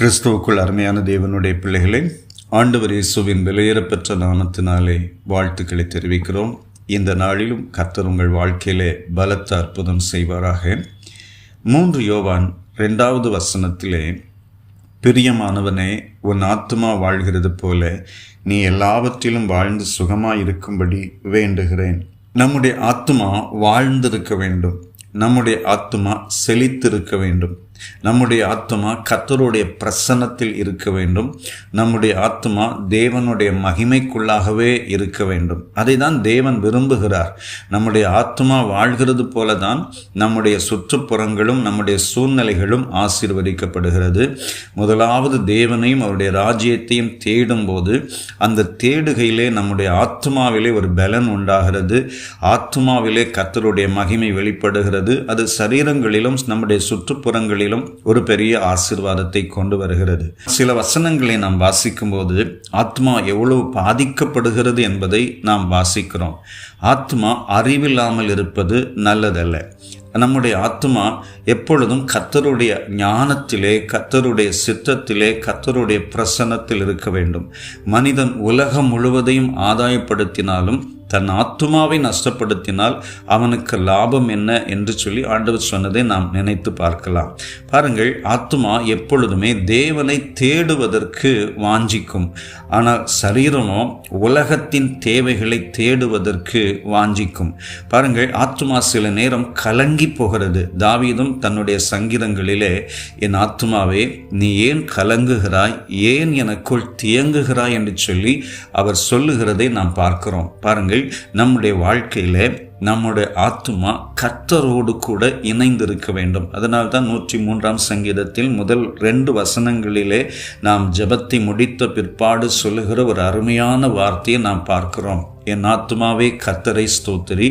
கிறிஸ்துவுக்குள் அருமையான தேவனுடைய பிள்ளைகளை, ஆண்டவர் இயேசுவின் விலையேறப்பெற்ற நாமத்தினாலே வாழ்த்துக்களை தெரிவிக்கிறோம். இந்த நாளிலும் கர்த்தர் உங்கள் வாழ்க்கையிலே பலத்த அற்புதம் செய்வாராக. 3 யோவான் 2வது வசனத்திலே, பிரியமானவனே, உன் ஆத்துமா வாழ்கிறது போல நீ எல்லாவற்றிலும் வாழ்ந்து சுகமாயிருக்கும்படி வேண்டுகிறேன். நம்முடைய ஆத்துமா வாழ்ந்திருக்க வேண்டும். நம்முடைய ஆத்துமா செழித்திருக்க வேண்டும். நம்முடைய ஆத்துமா கர்த்தருடைய பிரசன்னத்தில் இருக்க வேண்டும். நம்முடைய ஆத்துமா தேவனுடைய மகிமைக்குள்ளாகவே இருக்க வேண்டும். அதை தான் தேவன் விரும்புகிறார். நம்முடைய ஆத்துமா வாழ்கிறது போல தான் நம்முடைய சுற்றுப்புறங்களும் நம்முடைய சூழ்நிலைகளும் ஆசீர்வதிக்கப்படுகிறது. முதலாவது தேவனையும் அவருடைய ராஜ்யத்தையும் தேடும்போது அந்த தேடுகையிலே நம்முடைய ஆத்துமாவிலே ஒரு பலன் உண்டாகிறது. ஆத்துமாவிலே கர்த்தருடைய மகிமை வெளிப்படுகிறது. அது சரீரங்களிலும் நம்முடைய சுற்றுப்புறங்களிலும் ஒரு பெரிய ஆசீர்வாதத்தை கொண்டு வருகிறது. சில வசனங்களை நாம் வாசிக்கும் போது ஆத்மா எவ்வளவு பாதிக்கப்படுகிறது என்பதை நாம் வாசிக்கிறோம். ஆத்மா அறிவில்லாமல் இருப்பது நல்லதல்ல. நம்முடைய ஆத்மா எப்பொழுதும் கர்த்தருடைய ஞானத்திலே, கர்த்தருடைய சித்தத்திலே, கர்த்தருடைய பிரசன்னத்தில் இருக்க வேண்டும். மனிதன் உலகம் முழுவதையும் ஆதாயப்படுத்தினாலும் தன் ஆத்துமாவை நஷ்டப்படுத்தினால் அவனுக்கு லாபம் என்ன என்று சொல்லி ஆண்டவர் சொன்னதை நாம் நினைத்து பார்க்கலாம். பாருங்கள், ஆத்துமா எப்பொழுதுமே தேவனை தேடுவதற்கு வாஞ்சிக்கும். ஆனால் சரீரமோ உலகத்தின் தேவைகளை தேடுவதற்கு வாஞ்சிக்கும். பாருங்கள், ஆத்துமா சில நேரம் கலங்கி போகிறது. தாவீதும் தன்னுடைய சங்கீதங்களிலே, என் ஆத்துமாவே நீ ஏன் கலங்குகிறாய், ஏன் எனக்குள் தியங்குகிறாய் என்று சொல்லி அவர் சொல்லுகிறதை நாம் பார்க்கிறோம். பாருங்கள், நம்முடைய வாழ்க்கையில நம்முடைய ஆத்துமா கர்த்தரோடு கூட இணைந்திருக்க வேண்டும். அதனால்தான் 103ஆம் சங்கீதத்தில் முதல் 2 வசனங்களிலே நாம் ஜெபத்தை முடித்த பிற்பாடு சொல்லுகிற ஒரு அருமையான வார்த்தையை நாம் பார்க்கிறோம். என் ஆத்துமாவே கர்த்தரை ஸ்தோத்திரி,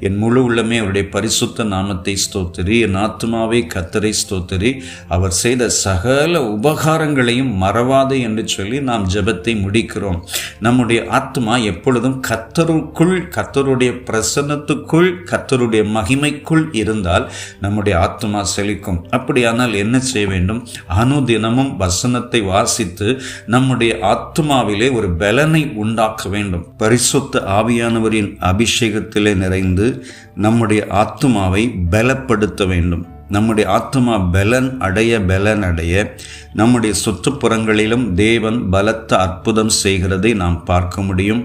என் முழு உள்ளமே அவருடைய பரிசுத்த நாமத்தை ஸ்தோத்திரி. என் ஆத்துமாவே கர்த்தரை ஸ்தோத்திரி, அவர் செய்த சகல உபகாரங்களையும் மறவாதே என்று சொல்லி நாம் ஜெபத்தை முடிக்கிறோம். நம்முடைய ஆத்துமா எப்பொழுதும் கர்த்தருக்குள், கர்த்தருடைய பிரசன்னத்துக்குள், கர்த்தருடைய மகிமைக்குள் இருந்தால் நம்முடைய ஆத்துமா செழிக்கும். அப்படியானால் என்ன செய்ய வேண்டும்? அனுதினமும் வசனத்தை வாசித்து நம்முடைய ஆத்துமாவிலே ஒரு பலனை உண்டாக்க வேண்டும். பரிசுத்த ஆவியானவரின் அபிஷேகத்திலே நிறைந்து நம்முடைய ஆத்துமாவை பலப்படுத்த வேண்டும். நம்முடைய ஆத்துமா பலன் அடைய நம்முடைய சுற்றுப்புறங்களிலும் தேவன் பலத்த அற்புதம் செய்கிறதை நாம் பார்க்க முடியும்.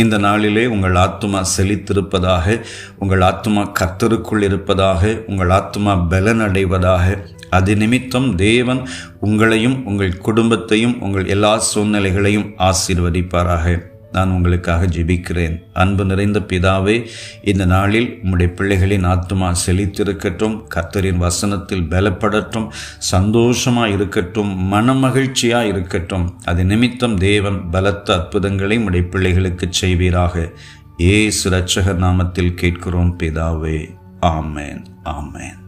இந்த நாளிலே உங்கள் ஆத்துமா செழித்திருப்பதாக, உங்கள் ஆத்துமா கர்த்தருக்குள் இருப்பதாக, உங்கள் ஆத்துமா பலன் அடைவதாக. அது நிமித்தம் தேவன் உங்களையும் உங்கள் குடும்பத்தையும் உங்கள் எல்லா சூழ்நிலைகளையும் ஆசீர்வதிப்பாராக. நான் உங்களுக்காக ஜெபிக்கிறேன். அன்பு நிறைந்த பிதாவே, இந்த நாளில் உம்முடைய பிள்ளைகளின் ஆத்துமா செழித்திருக்கட்டும், கர்த்தரின் வசனத்தில் பலப்படட்டும், சந்தோஷமாக இருக்கட்டும், மனமகிழ்ச்சியாக இருக்கட்டும். அது நிமித்தம் தேவன் பலத்த அற்புதங்களை உம்முடைய பிள்ளைகளுக்கு செய்வீராக. இயேசு இரட்சகர் நாமத்தில் கேட்கிறோம் பிதாவே. ஆமேன், ஆமேன்.